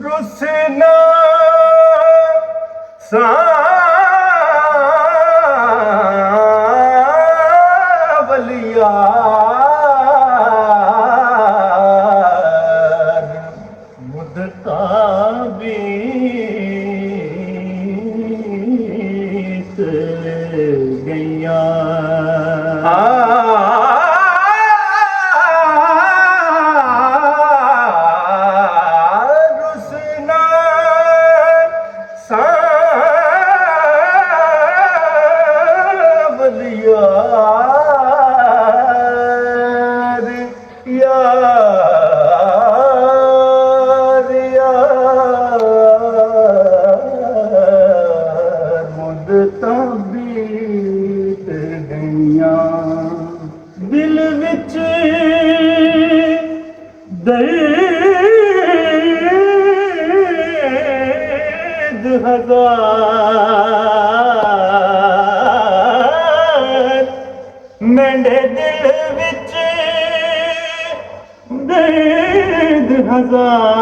रुसना सावलिया मुद्दता बीत गैया बीत गईया दिल विच दर्द हजार मेरे दिल विच दर्द हजार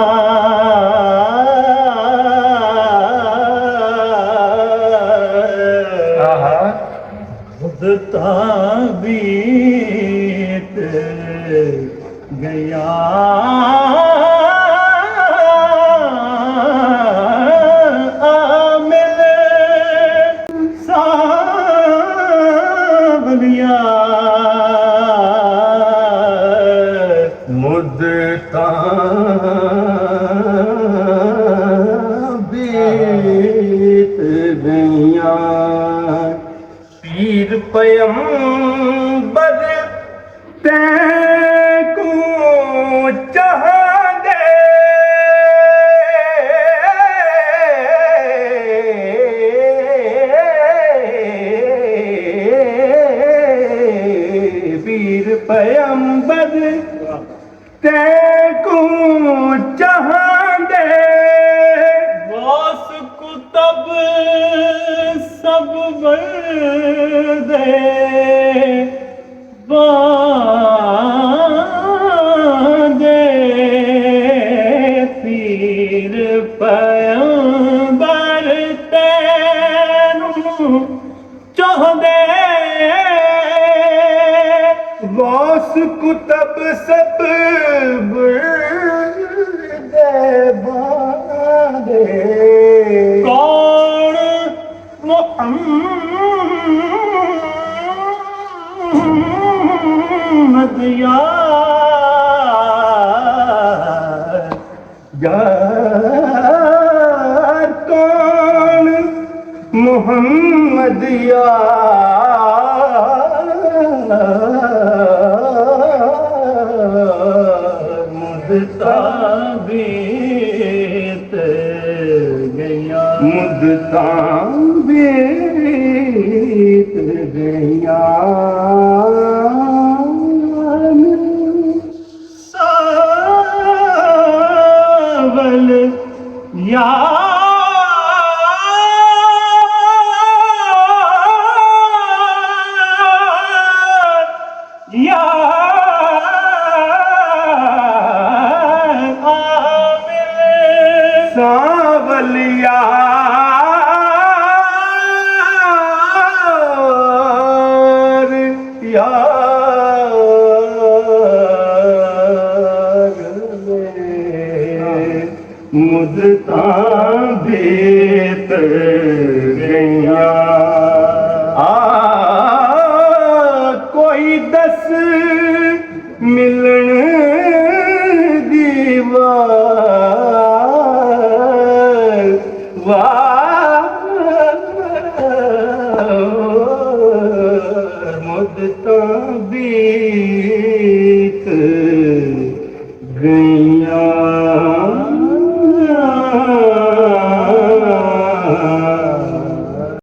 मुद्दता बीत गया मिले सावलिया मुद्दता बीत गया पीर पैगंबर तैको चाह दे पीर पैगंबर तैको चाह दे वास कुतब सब दे बांधे पीर पैगंबर तैनू चाहदे वास कुतब सब दे बांधे कौन मोहम्मद यार कौन मोहम्मद यार मुद्दता बीत गया मुद्दता बीत गया सावल सावलिया मुद्दता बीत गईया।